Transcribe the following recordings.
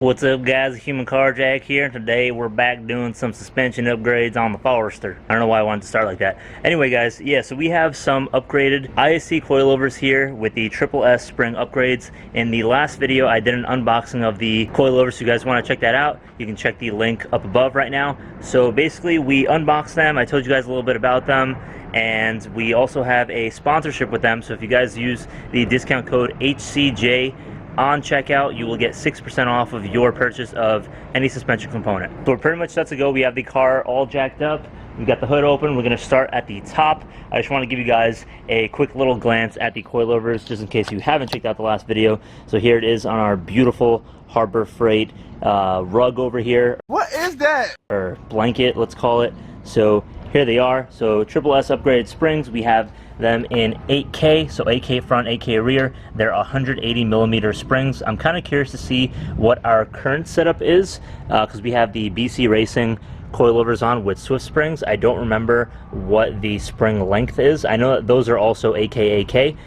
What's up guys, Human Car Jack here, and today we're back doing some suspension upgrades on the Forester. I don't know why I wanted to start like that. Anyway guys, yeah, so we have some upgraded ISC coilovers here with the Triple S spring upgrades. In the last video I did an unboxing of the coilovers, so you guys want to check that out, you can check the link up above right now. So basically we unboxed them, I told you guys a little bit about them, and we also have a sponsorship with them. So if you guys use the discount code HCJ on checkout, you will get 6% off of your purchase of any suspension component. So we're pretty much set to go. We have the car all jacked up. We've got the hood open. We're going to start at the top. I just want to give you guys a quick little glance at the coilovers, just in case you haven't checked out the last video. So here it is on our beautiful Harbor Freight rug over here. What is that? Or blanket, let's call it. So here they are. So Triple S upgraded springs. We have them in 8K, so 8K front, 8K rear. They're 180 millimeter springs. I'm kind of curious to see what our current setup is, because we have the BC Racing coilovers on with Swift springs. I don't remember what the spring length is. I know that those are also 8K, 8K,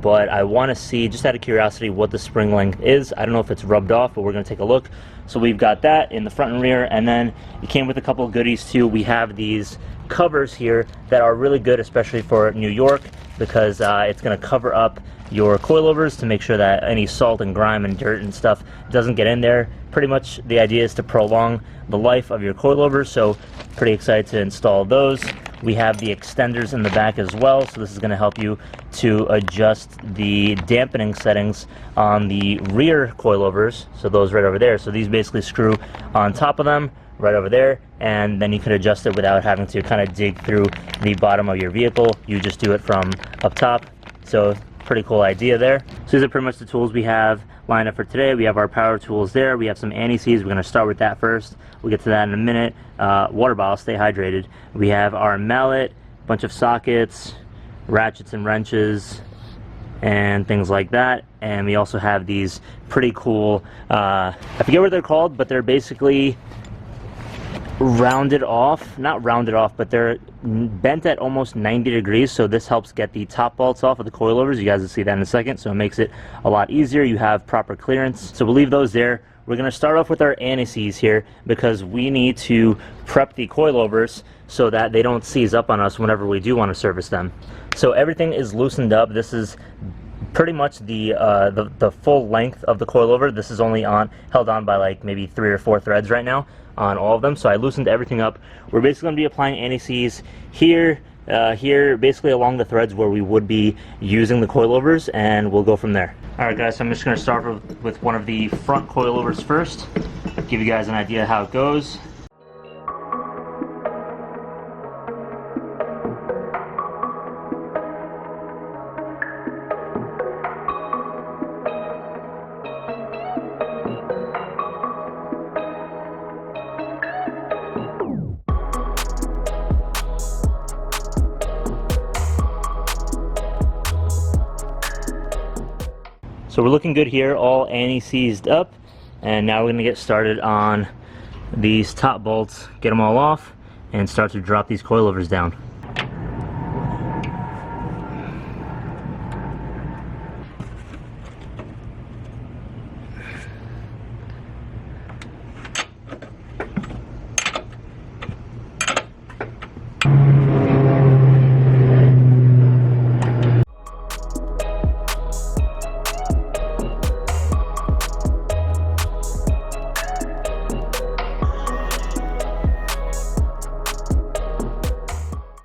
but I want to see, just out of curiosity, what the spring length is. I don't know if it's rubbed off, but we're going to take a look. So we've got that in the front and rear, and then it came with a couple of goodies too. We have these covers here that are really good, especially for New York, because it's going to cover up your coilovers to make sure that any salt and grime and dirt and stuff doesn't get in there. Pretty much the idea is to prolong the life of your coilovers, so pretty excited to install those. We have the extenders in the back as well, so this is going to help you to adjust the dampening settings on the rear coilovers, so those right over there. So these basically screw on top of them right over there, and then you can adjust it without having to kind of dig through the bottom of your vehicle. You just do it from up top. So pretty cool idea there. So these are pretty much the tools we have lined up for today. We have our power tools there. We have some anti-seize. We're going to start with that first. We'll get to that in a minute. Water bottle, stay hydrated. We have our mallet, bunch of sockets, ratchets and wrenches, and things like that. And we also have these pretty cool, I forget what they're called, but they're basically rounded off, not rounded off, but they're bent at almost 90 degrees, so this helps get the top bolts off of the coilovers. You guys will see that in a second, so it makes it a lot easier. You have proper clearance, so we'll leave those there. We're going to start off with our anti-seize here, because we need to prep the coilovers so that they don't seize up on us whenever we do want to service them. So everything is loosened up. This is pretty much the full length of the coilover. This is only held on by like maybe 3 or 4 threads right now on all of them, so I loosened everything up. We're basically going to be applying anti-seize here, basically along the threads where we would be using the coilovers, and we'll go from there. Alright guys, so I'm just going to start with one of the front coilovers first, give you guys an idea how it goes. So we're looking good here, all anti-seized up, and now we're going to get started on these top bolts, get them all off, and start to drop these coilovers down.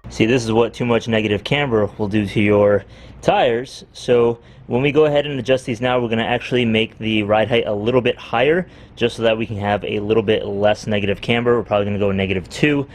See, this is what too much negative camber will do to your tires. So when we go ahead and adjust these now, we're going to actually make the ride height a little bit higher, just so that we can have a little bit less negative camber. We're probably going to go -2.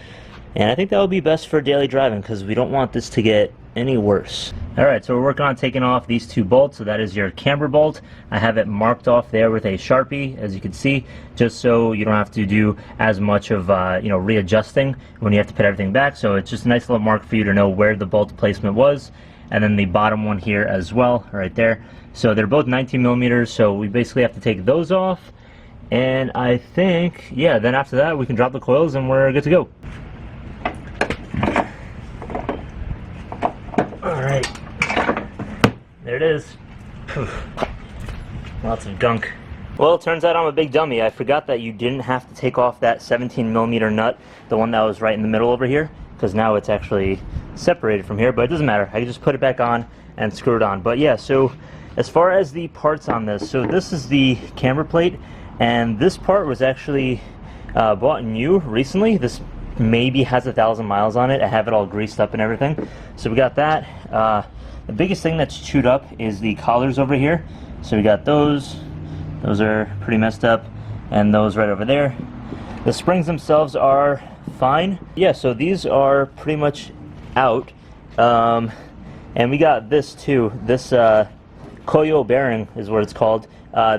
And I think that would be best for daily driving, because we don't want this to get any worse. Alright, so we're working on taking off these 2 bolts. So that is your camber bolt. I have it marked off there with a Sharpie, as you can see, just so you don't have to do as much of readjusting when you have to put everything back. So it's just a nice little mark for you to know where the bolt placement was. And then the bottom one here as well, right there. So they're both 19 millimeters, so we basically have to take those off. And I think, yeah, then after that we can drop the coils and we're good to go. Alright, there it is. Lots of gunk Well, it turns out I'm a big dummy. I forgot that you didn't have to take off that 17mm nut, the one that was right in the middle over here, because now it's actually separated from here, but it doesn't matter. I can just put it back on and screw it on. But yeah, so as far as the parts on this, so this is the camber plate, and this part was actually bought new recently. This maybe has 1,000 miles on it. I have it all greased up and everything. So we got that. The biggest thing that's chewed up is the collars over here. So we got those. Those are pretty messed up, and those right over there. The springs themselves are fine. Yeah, so these are pretty much out. And we got this too. This Koyo bearing is what it's called.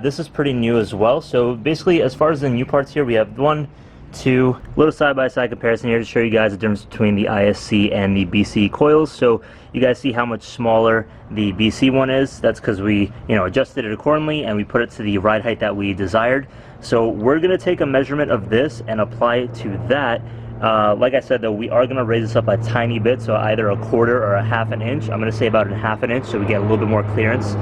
This is pretty new as well. So basically, as far as the new parts here, we have 1, 2, little side-by-side comparison here to show you guys the difference between the ISC and the BC coils. So you guys see how much smaller the BC one is. That's because we, adjusted it accordingly, and we put it to the ride height that we desired. So we're gonna take a measurement of this and apply it to that. Like I said though, we are gonna raise this up a tiny bit, so either 1/4 or 1/2 inch. I'm gonna say about 1/2 inch, so we get a little bit more clearance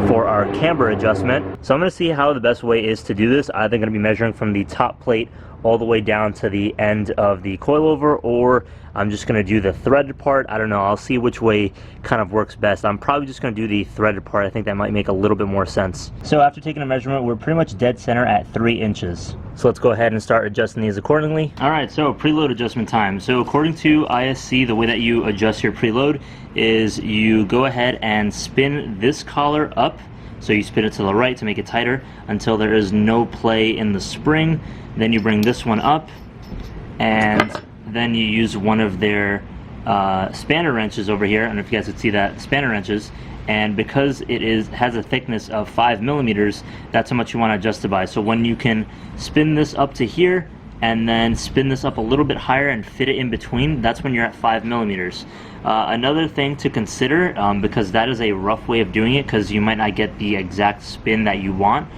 for our camber adjustment. So I'm gonna see how the best way is to do this. Either gonna be measuring from the top plate all the way down to the end of the coilover, or I'm just going to do the threaded part. I don't know, I'll see which way kind of works best. I'm probably just going to do the threaded part. I think that might make a little bit more sense. So after taking a measurement, we're pretty much dead center at 3 inches. So let's go ahead and start adjusting these accordingly. Alright, so preload adjustment time. So according to ISC, the way that you adjust your preload is you go ahead and spin this collar up. So you spin it to the right to make it tighter until there is no play in the spring. Then you bring this one up, and then you use one of their spanner wrenches over here. I don't know if you guys could see that, spanner wrenches. And because it has a thickness of 5mm, that's how much you want to adjust it by. So when you can spin this up to here, and then spin this up a little bit higher and fit it in between, that's when you're at 5mm. Another thing to consider, because that is a rough way of doing it, because you might not get the exact spin that you want,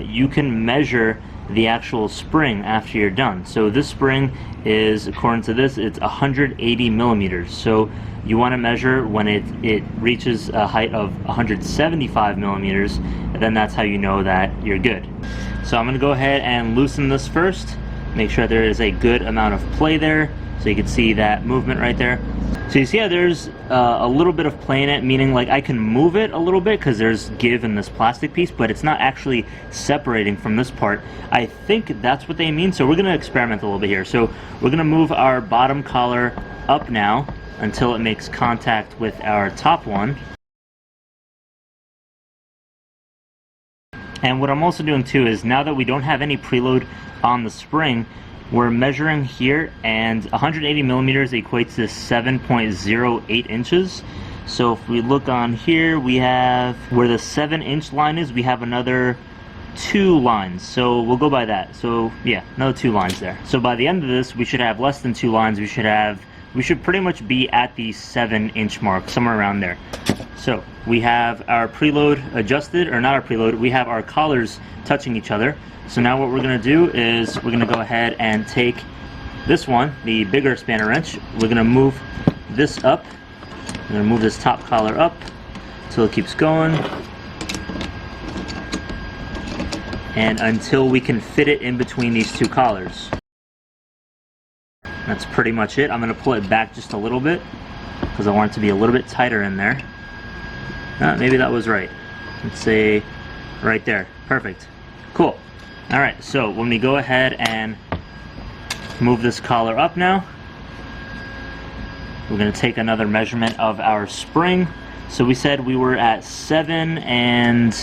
you can measure the actual spring after you're done. So this spring is, according to this, it's 180mm. So you want to measure when it reaches a height of 175mm, and then that's how you know that you're good. So I'm going to go ahead and loosen this first. Make sure there is a good amount of play there, so you can see that movement right there. So you see how there's a little bit of play in it, meaning like I can move it a little bit because there's give in this plastic piece, but it's not actually separating from this part. I think that's what they mean, so we're going to experiment a little bit here. So we're going to move our bottom collar up now until it makes contact with our top one. And what I'm also doing too is, now that we don't have any preload on the spring, we're measuring here, and 180mm equates to 7.08 inches. So if we look on here, we have where the 7-inch line is, we have another 2 lines. So we'll go by that. So yeah, another 2 lines there. So by the end of this, we should have less than 2 lines. We should pretty much be at the 7-inch mark, somewhere around there. So we have our preload adjusted, or not our preload, we have our collars touching each other. So now what we're going to do is we're going to go ahead and take this one, the bigger spanner wrench. We're going to move this up. We're going to move this top collar up until it keeps going, and until we can fit it in between these 2 collars. That's pretty much it. I'm going to pull it back just a little bit because I want it to be a little bit tighter in there. Maybe that was right. Let's say right there. Perfect. Cool. Alright, so when we go ahead and move this collar up now, we're going to take another measurement of our spring. So we said we were at 7 and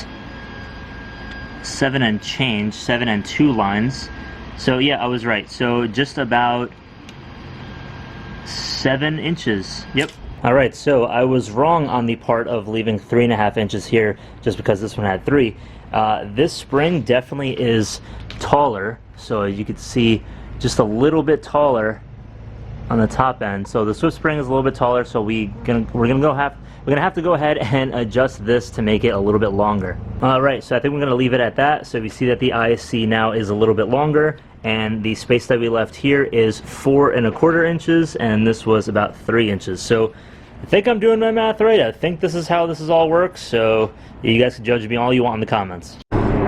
change, 7 and 2 lines. So yeah, I was right. So just about 7 inches. Yep. Alright, so I was wrong on the part of leaving 3.5 inches here just because this one had 3. This spring definitely is taller, so you can see just a little bit taller on the top end. So the Swift spring is a little bit taller, so we're gonna have to go ahead and adjust this to make it a little bit longer. Alright, so I think we're gonna leave it at that. So we see that the ISC now is a little bit longer, and the space that we left here is 4.25 inches, and this was about 3 inches. So I think I'm doing my math right. I think this is how this all works, so you guys can judge me all you want in the comments.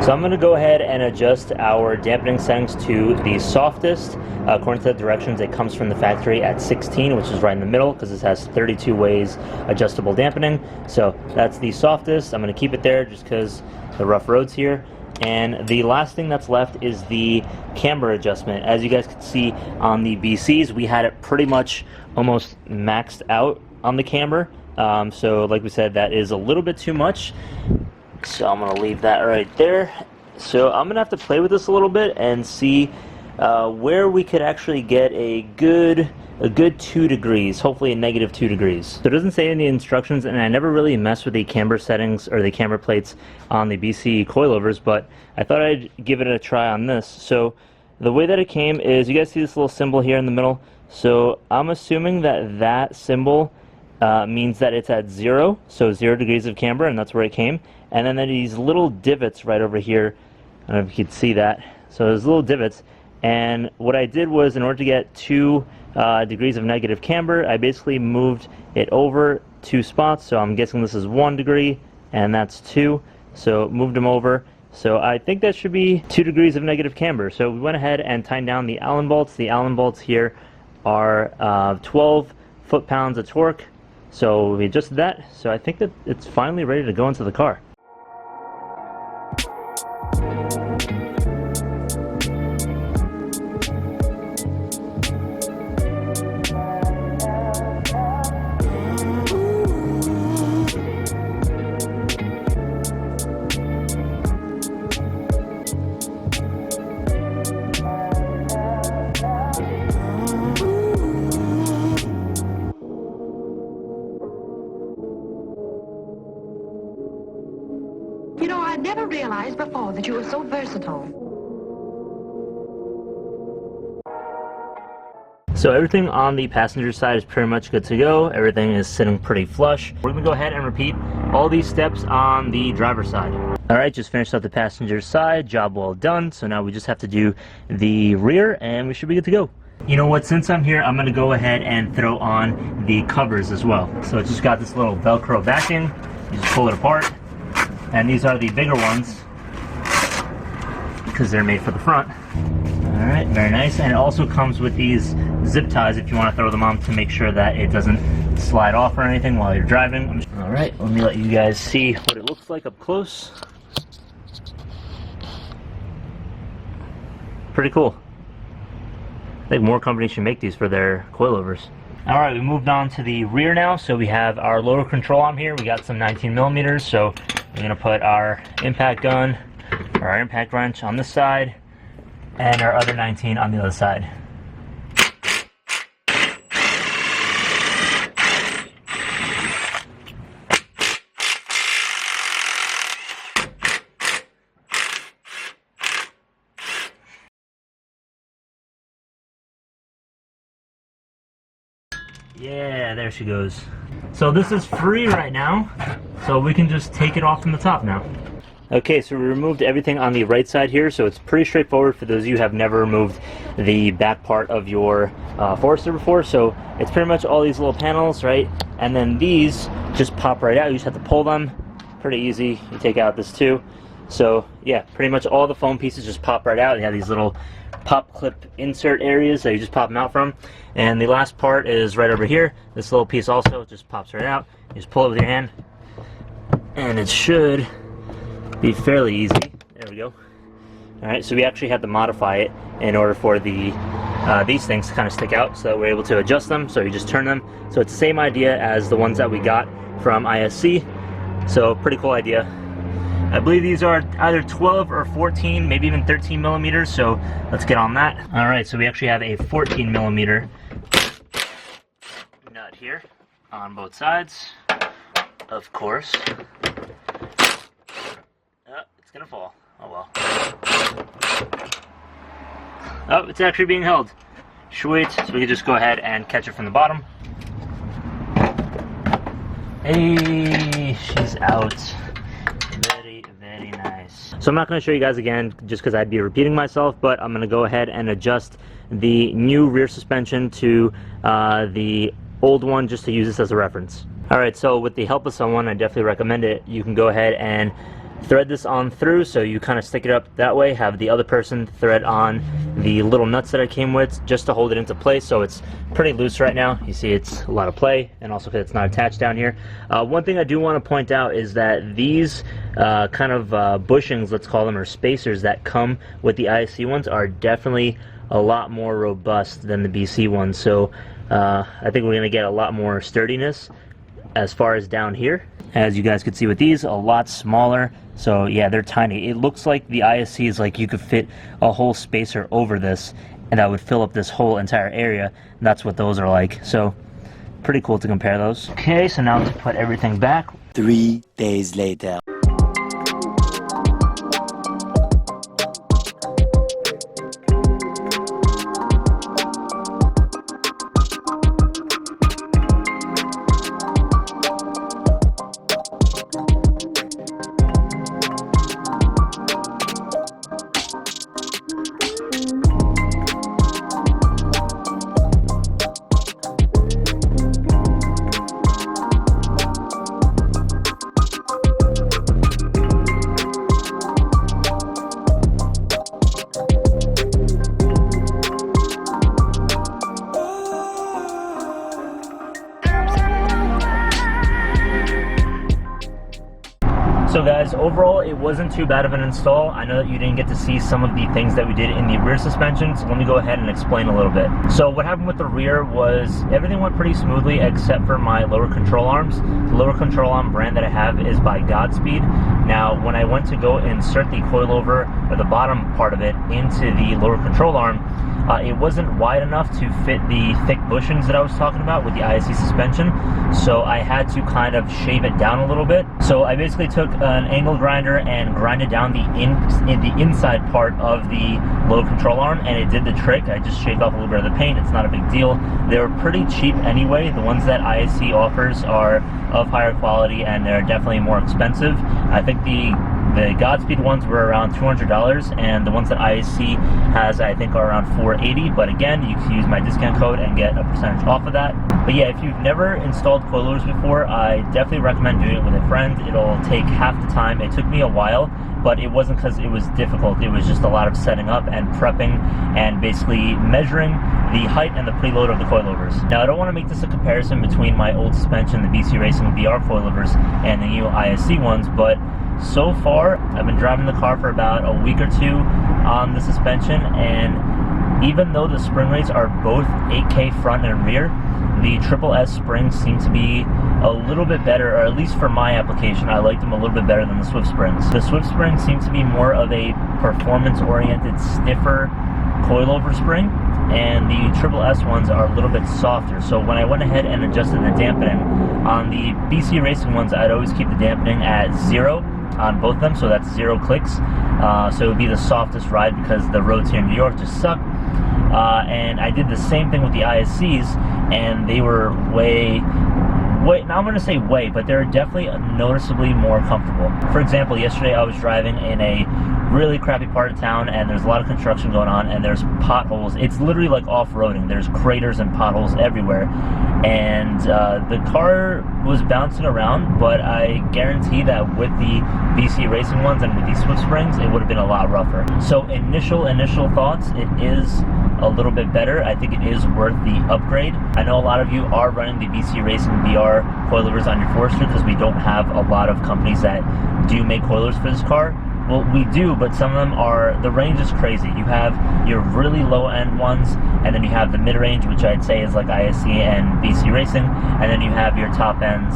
So I'm going to go ahead and adjust our dampening settings to the softest. According to the directions, it comes from the factory at 16, which is right in the middle because this has 32 ways adjustable dampening. So that's the softest. I'm going to keep it there just because the rough roads here. And the last thing that's left is the camber adjustment. As you guys can see on the BCs, we had it pretty much almost maxed out on the camber. So like we said, that is a little bit too much. So I'm going to leave that right there. So I'm going to have to play with this a little bit and see where we could actually get a good 2 degrees, hopefully a negative 2 degrees. So it doesn't say in the instructions, and I never really messed with the camber settings or the camber plates on the BC coilovers, but I thought I'd give it a try on this. So the way that it came is, you guys see this little symbol here in the middle? So I'm assuming that that symbol means that it's at 0, so 0 degrees of camber, and that's where it came. And then there are these little divots right over here. I don't know if you can see that. So there's little divots, and what I did was, in order to get 2 degrees of negative camber, I basically moved it over 2 spots. So I'm guessing this is 1 degree, and that's 2. So moved them over. So I think that should be 2 degrees of negative camber. So we went ahead and tightened down the Allen bolts. The Allen bolts here are 12 foot-pounds of torque. So we adjusted that. So I think that it's finally ready to go into the car. You know, I never realized before that you were so versatile. So everything on the passenger side is pretty much good to go. Everything is sitting pretty flush. We're gonna go ahead and repeat all these steps on the driver's side. All right, just finished up the passenger side. Job well done. So now we just have to do the rear and we should be good to go. You know what, since I'm here, I'm gonna go ahead and throw on the covers as well. So it's just got this little Velcro backing. You just pull it apart. And these are the bigger ones because they're made for the front. All right, very nice. And it also comes with these zip ties if you want to throw them on to make sure that it doesn't slide off or anything while you're driving. All right, let me let you guys see what it looks like up close. Pretty cool. I think more companies should make these for their coilovers. All right, we moved on to the rear now. So we have our loader control arm here. We got some 19 millimeters. So we're gonna put our impact gun or our impact wrench on this side and our other 19 on the other side. Yeah, there she goes. So this is free right now, so we can just take it off from the top now. Okay, so we removed everything on the right side here, so it's pretty straightforward for those of you who have never removed the back part of your Forester before. So it's pretty much all these little panels, right? And then these just pop right out. You just have to pull them. Pretty easy. You take out this too. So yeah, pretty much all the foam pieces just pop right out. You have these little pop clip insert areas that you just pop them out from. And the last part is right over here. This little piece also just pops right out. You just pull it with your hand, and it should be fairly easy. There we go. All right, so we actually had to modify it in order for the these things to kind of stick out, so that we're able to adjust them. So you just turn them. So it's the same idea as the ones that we got from ISC. So pretty cool idea. I believe these are either 12 or 14, maybe even 13 millimeters, so let's get on that. All right, so we actually have a 14 millimeter nut here on both sides, of course. Oh, it's gonna fall. Oh well. Oh, it's actually being held. Sweet, so we can just go ahead and catch it from the bottom. Hey, she's out. Very nice. So I'm not going to show you guys again just because I'd be repeating myself, but I'm going to go ahead and adjust the new rear suspension to the old one just to use this as a reference. Alright, so with the help of someone, I definitely recommend it. You can go ahead and thread this on through, so you kind of stick it up that way, have the other person thread on the little nuts that I came with just to hold it into place. So it's pretty loose right now. You see it's a lot of play, and also because it's not attached down here. One thing I do want to point out is that these kind of bushings, let's call them, or spacers that come with the ISC ones are definitely a lot more robust than the BC ones. So I think we're going to get a lot more sturdiness as far as down here. As you guys could see with these, a lot smaller. So yeah, they're tiny. It looks like the ISC is like you could fit a whole spacer over this, and that would fill up this whole entire area. And that's what those are like. So pretty cool to compare those. Okay, so now to put everything back. 3 days later. So guys, overall it wasn't too bad of an install. I know that you didn't get to see some of the things that we did in the rear suspension, so let me go ahead and explain a little bit. So what happened with the rear was everything went pretty smoothly except for my lower control arms. The lower control arm brand that I have is by Godspeed. Now when I went to go insert the coilover, or the bottom part of it, into the lower control arm, it wasn't wide enough to fit the thick bushings that I was talking about with the ISC suspension, so I had to kind of shave it down a little bit. So I basically took an angle grinder and grinded down the inside part of the low control arm, and it did the trick. I just shaved off a little bit of the paint. It's not a big deal. They were pretty cheap anyway. The ones that ISC offers are of higher quality, and they're definitely more expensive. I think the Godspeed ones were around $200, and the ones that ISC has, I think, are around $480. But again, you can use my discount code and get a percentage off of that. But yeah, if you've never installed coilovers before, I definitely recommend doing it with a friend. It'll take half the time. It took me a while, but it wasn't because it was difficult. It was just a lot of setting up and prepping and basically measuring the height and the preload of the coilovers. Now, I don't want to make this a comparison between my old suspension, the BC Racing BR Coilovers, and the new ISC ones, but so far, I've been driving the car for about a week or two on the suspension, and even though the spring rates are both 8K front and rear, the Triple S springs seem to be a little bit better, or at least for my application, I like them a little bit better than the Swift springs. The Swift springs seem to be more of a performance-oriented, stiffer coilover spring, and the Triple S ones are a little bit softer. So when I went ahead and adjusted the dampening, on the BC Racing ones, I'd always keep the dampening at 0 on both of them, so that's 0 clicks. So it would be the softest ride because the roads here in New York just suck. And I did the same thing with the ISCs, and they were now I'm going to say way, but they're definitely noticeably more comfortable. For example, yesterday I was driving in a really crappy part of town, and there's a lot of construction going on, and there's potholes. It's literally like off-roading. There's craters and potholes everywhere, and the car was bouncing around, but I guarantee that with the BC Racing ones and with these Swift springs, it would have been a lot rougher. So initial thoughts, it is a little bit better. I think it is worth the upgrade. I know a lot of you are running the BC Racing BR coilovers on your Forester because we don't have a lot of companies that do make coilers for this car. Well, we do, but some of them are, the range is crazy. You have your really low-end ones, and then you have the mid-range, which I'd say is like ISC and BC Racing, and then you have your top ends,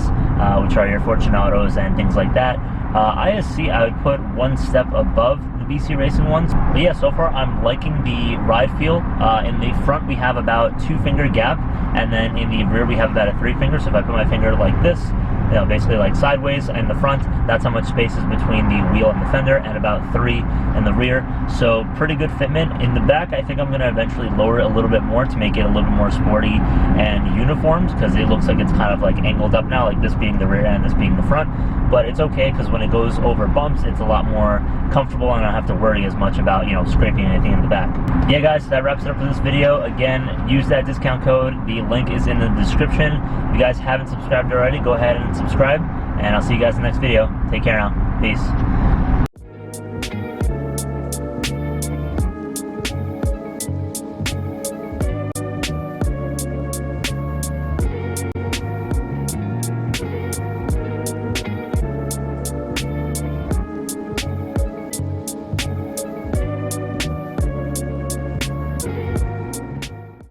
which are your Fortunatos and things like that. ISC, I would put one step above the BC Racing ones. But yeah, so far I'm liking the ride feel. In the front we have about 2-finger gap, and then in the rear we have about a 3-finger. So if I put my finger like this, you know, basically like sideways in the front, that's how much space is between the wheel and the fender, and about 3 in the rear. So pretty good fitment. In the back, I think I'm going to eventually lower it a little bit more to make it a little bit more sporty and uniformed, because it looks like it's kind of like angled up now, like this being the rear end, this being the front. But it's okay, because when it goes over bumps, it's a lot more comfortable, and I don't have to worry as much about, you know, scraping anything in the back. Yeah guys, that wraps it up for this video. Again, use that discount code. The link is in the description. If you guys haven't subscribed already, go ahead and subscribe, and I'll see you guys in the next video. Take care now. Peace.